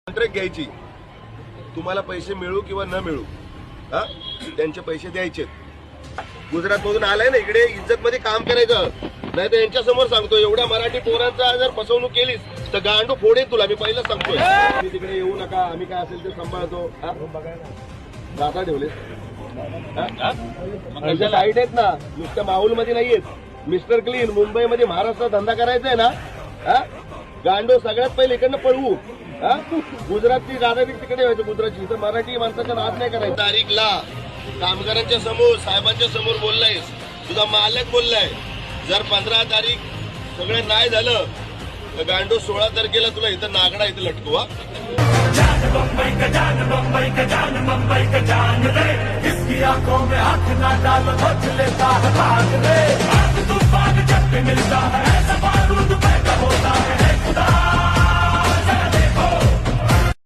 Contract घ्यायची, तुम्हाला पैसे मिळू किंवा न मिळू, हा त्यांचे पैसे द्यायचे. गुजरात मधून आलाय ना इकडे, इज्जत मध्ये काम करायचं. नाही तर यांच्या समोर सांगतो, एवढ्या मराठी पोरांचा जर फसवणूक केलीस तर गांडू फोडेन तुला, मी पहिलं सांगतोय. तुम्ही तिकडे येऊ नका, आम्ही काय असेल ते सांभाळतो. दादा ठेवले त्यांच्या साईड आहेत ना, नुसत्या माऊल मध्ये नाहीयेत. मिस्टर क्लीन मुंबईमध्ये महाराष्ट्रात धंदा करायचा आहे ना, गांडो सगळ्यात पहिले इकडनं पळवू. गुजरातची दादागिरी तिकडे व्हायचं, गुजरातची तर मराठी माणसाचा नाद नाही करायचा. तारीखला कामगारांच्या समोर साहेबांच्या समोर बोललायस, तुझा मालक बोललाय, जर 15 तारीख सगळं नाही झालं तर गांडो 16 तारखेला तुला इथं नागडा इथं लटकू. जान बम्बई का जान, बम्बई का जान, बम्बई का जान रे, इसकी आंखों में आंख ना डालो, सोच लेता है भाग रे, आग तूफान जब भी मिलता है